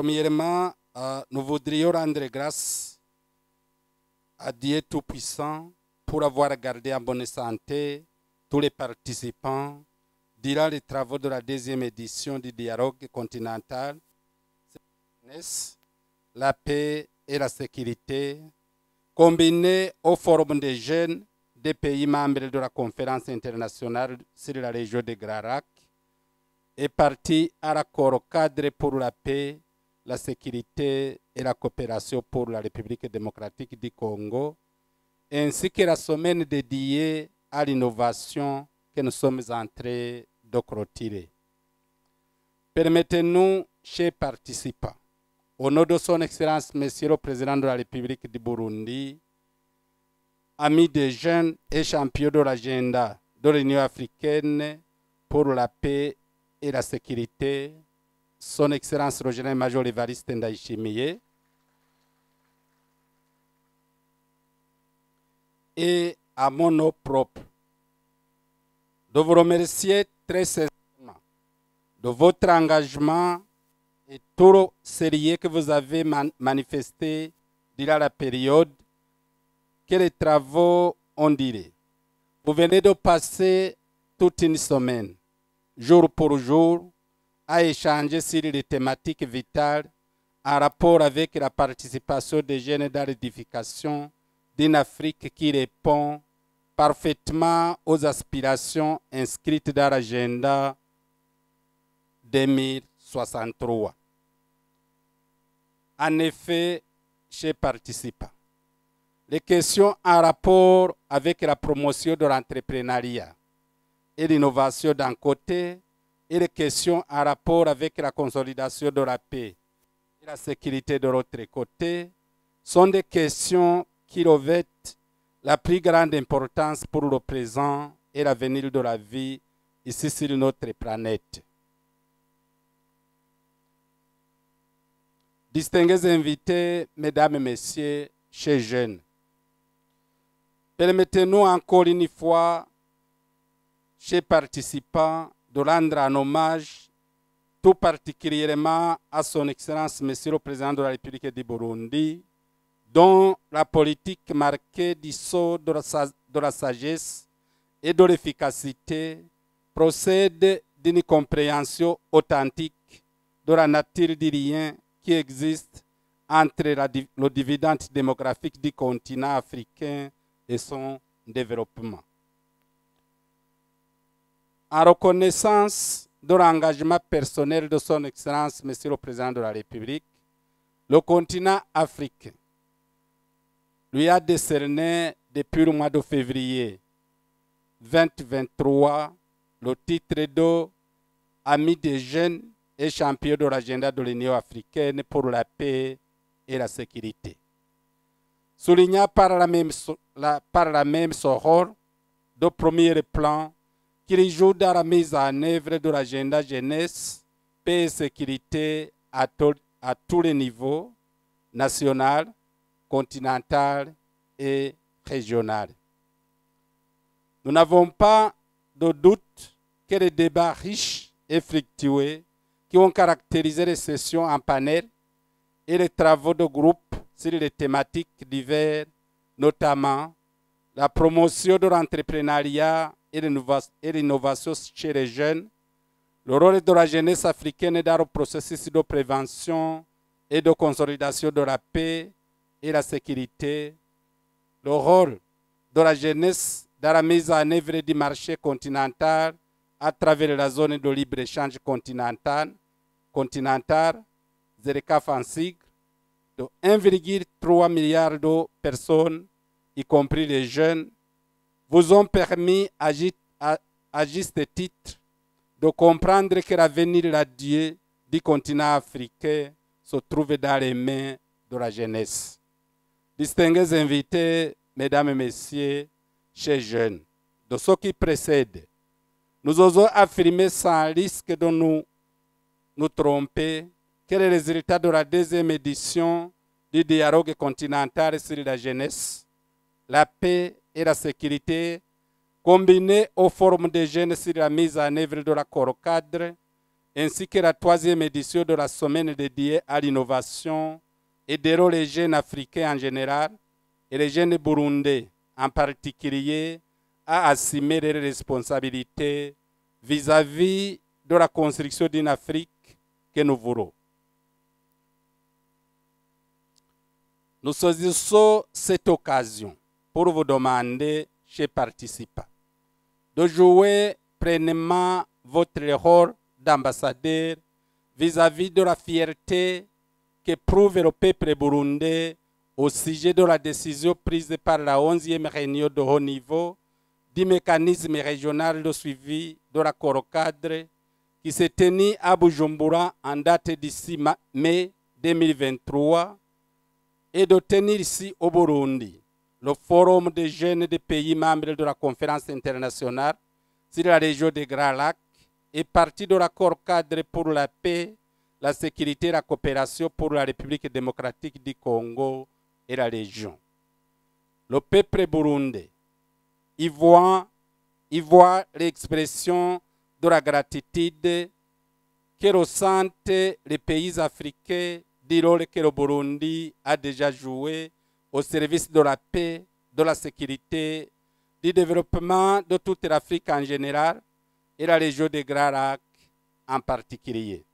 Premièrement, nous voudrions rendre grâce à Dieu Tout-Puissant pour avoir gardé en bonne santé tous les participants durant les travaux de la deuxième édition du dialogue continental, la paix et la sécurité, combinés au Forum des jeunes des pays membres de la conférence internationale sur la région de Grand Lac, est parti à l'accord cadre pour la paix, la sécurité et la coopération pour la République démocratique du Congo, ainsi que la semaine dédiée à l'innovation que nous sommes en train de clôturer. Permettez-nous, chers participants, au nom de son Excellence, Monsieur le Président de la République du Burundi, amis des jeunes et champions de l'agenda de l'Union africaine pour la paix et la sécurité, son Excellence le général-major Évariste Ndayishimiye, et à mon nom propre, de vous remercier très sincèrement de votre engagement et tout le sérieux que vous avez manifesté durant la période que les travaux ont duré. Vous venez de passer toute une semaine, jour pour jour, à échanger sur les thématiques vitales en rapport avec la participation des jeunes dans l'édification d'une Afrique qui répond parfaitement aux aspirations inscrites dans l'agenda 2063. En effet, chers participants, les questions en rapport avec la promotion de l'entrepreneuriat et l'innovation d'un côté, et les questions en rapport avec la consolidation de la paix et la sécurité de l'autre côté, sont des questions qui revêtent la plus grande importance pour le présent et l'avenir de la vie ici sur notre planète. Distingués invités, mesdames et messieurs, chers jeunes, permettez-nous encore une fois, chers participants, de rendre un hommage tout particulièrement à son Excellence, Monsieur le Président de la République du Burundi, dont la politique marquée du sceau de la sagesse et de l'efficacité procède d'une compréhension authentique de la nature du lien qui existe entre le dividende démographique du continent africain et son développement. En reconnaissance de l'engagement personnel de son Excellence, Monsieur le Président de la République, le continent africain lui a décerné depuis le mois de février 2023 le titre de Ami des jeunes et champion de l'agenda de l'Union africaine pour la paix et la sécurité. Soulignant par la même soror de premier plan qu'il joue dans la mise en œuvre de l'agenda jeunesse, paix et sécurité à tous les niveaux, national, continental et régional. Nous n'avons pas de doute que les débats riches et fructueux qui ont caractérisé les sessions en panel et les travaux de groupe sur les thématiques diverses, notamment la promotion de l'entrepreneuriat et l'innovation chez les jeunes, le rôle de la jeunesse africaine dans le processus de prévention et de consolidation de la paix et la sécurité, le rôle de la jeunesse dans la mise en œuvre du marché continental à travers la zone de libre-échange continentale, ZERECAF en sigle, de 1,3 milliard de personnes, y compris les jeunes, vous ont permis à juste titre de comprendre que l'avenir radieux du continent africain se trouve dans les mains de la jeunesse. Distingués invités, mesdames et messieurs, chers jeunes, de ce qui précède, nous osons affirmer sans risque de nous tromper que les résultats de la deuxième édition du dialogue continental sur la jeunesse, la paix et la sécurité, combinés aux formes des jeunes sur la mise en œuvre de l'accord cadre ainsi que la 3e édition de la semaine dédiée à l'innovation aideront les jeunes africains en général et les jeunes burundais en particulier à assumer leurs responsabilités vis-à-vis de la construction d'une Afrique que nous voulons. Nous saisissons cette occasion pour vous demander, chers participants, de jouer pleinement votre rôle d'ambassadeur vis-à-vis de la fierté qu'éprouve le peuple burundais au sujet de la décision prise par la 11e réunion de haut niveau du mécanisme régional de suivi de l'accord cadre qui s'est tenu à Bujumbura en date d'ici mai 2023 et de tenir ici au Burundi le forum des jeunes des pays membres de la conférence internationale sur la région des Grands Lacs et partie de l'accord cadre pour la paix, la sécurité et la coopération pour la République démocratique du Congo et la région. Le peuple burundais y voit l'expression de la gratitude que ressentent les pays africains du rôle que le Burundi a déjà joué au service de la paix, de la sécurité, du développement de toute l'Afrique en général et la région des Grands Lacs en particulier.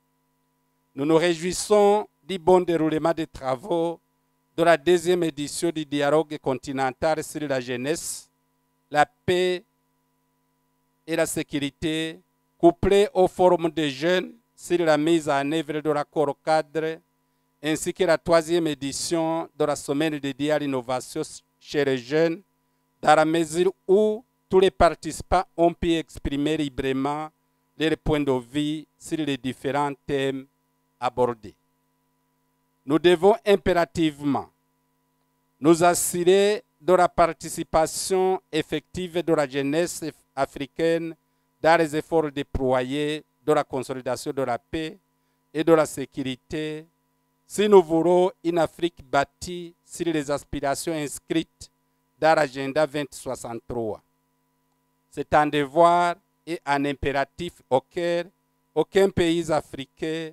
Nous nous réjouissons du bon déroulement des travaux de la 2e édition du dialogue continental sur la jeunesse, la paix et la sécurité, couplée au forum des jeunes sur la mise en œuvre de l'accord cadre, ainsi que la 3e édition de la semaine dédiée à l'innovation chez les jeunes, dans la mesure où tous les participants ont pu exprimer librement leurs points de vue sur les différents thèmes abordés. Nous devons impérativement nous assurer de la participation effective de la jeunesse africaine dans les efforts déployés de la consolidation de la paix et de la sécurité si nous voulons une Afrique bâtie sur les aspirations inscrites dans l'agenda 2063. C'est un devoir et un impératif auquel aucun pays africain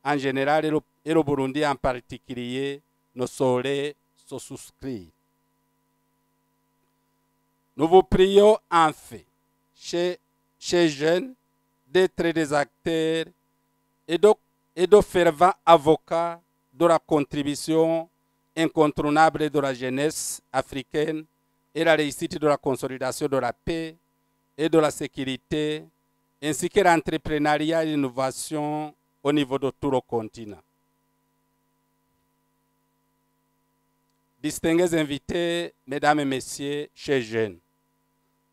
en général et le Burundi en particulier ne saurait se souscrire. Nous vous prions enfin, chez jeunes, d'être des acteurs et de fervents avocats de la contribution incontournable de la jeunesse africaine et la réussite de la consolidation de la paix et de la sécurité, ainsi que l'entrepreneuriat et l'innovation au niveau de tout le continent. Distingués invités, mesdames et messieurs, chers jeunes,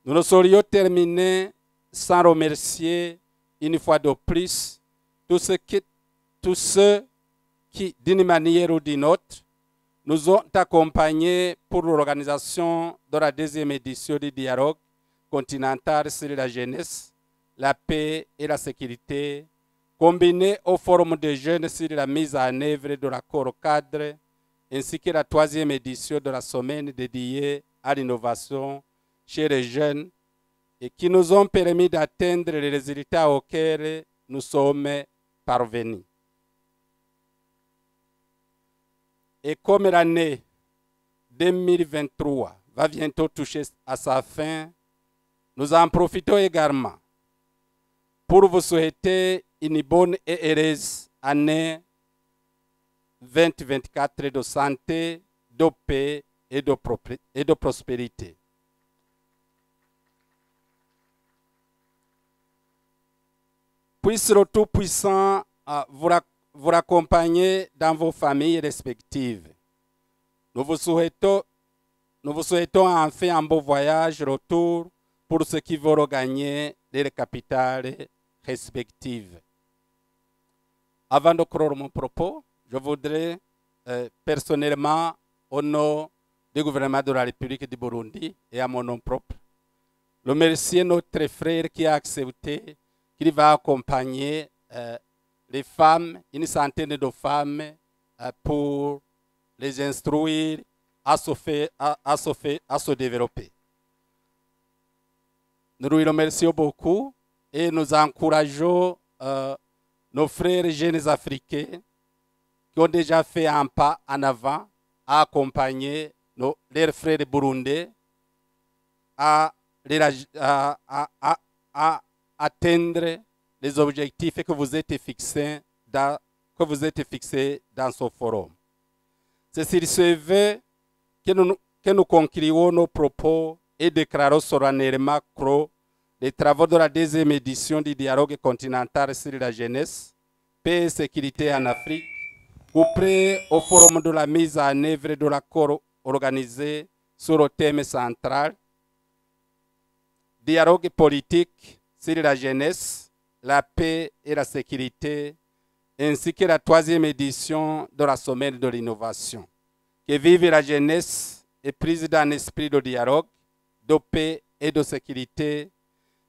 nous ne saurions terminer sans remercier une fois de plus tous ceux qui, d'une manière ou d'une autre, nous ont accompagnés pour l'organisation de la 2e édition du dialogue continental sur la jeunesse, la paix et la sécurité, combiné au forum des jeunes sur la mise en œuvre de l'accord cadre, ainsi que la 3e édition de la semaine dédiée à l'innovation chez les jeunes et qui nous ont permis d'atteindre les résultats auxquels nous sommes parvenus. Et comme l'année 2023 va bientôt toucher à sa fin, nous en profitons également pour vous souhaiter une bonne et heureuse année 2024 de santé, de paix et de prospérité. Puisse le Tout-Puissant vous raccompagner dans vos familles respectives. Nous vous souhaitons enfin un beau voyage retour pour ceux qui vont regagner les capitales respectives. Avant de clore mon propos, je voudrais personnellement, au nom du gouvernement de la République du Burundi et à mon nom propre, remercier notre frère qui a accepté qu'il va accompagner les femmes, une centaine de femmes, pour les instruire à se développer. Nous lui remercions beaucoup et nous encourageons nos frères jeunes africains qui ont déjà fait un pas en avant à accompagner leurs frères burundais à atteindre les objectifs que vous êtes fixés dans ce forum. C'est sur ce vœu que nous concluons nos propos et déclarons solennellement clos les travaux de la deuxième édition du dialogue continental sur la jeunesse, paix et sécurité en Afrique, auprès au forum de la mise en œuvre de l'accord organisé sur le thème central, dialogue politique sur la jeunesse, la paix et la sécurité, ainsi que la troisième édition de la semaine de l'innovation. Que vive la jeunesse et prise d'un esprit de dialogue, de paix et de sécurité.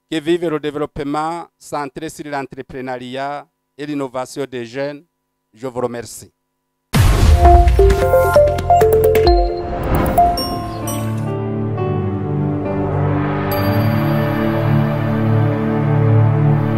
Que vive le développement centré sur l'entrepreneuriat et l'innovation des jeunes. Je vous remercie.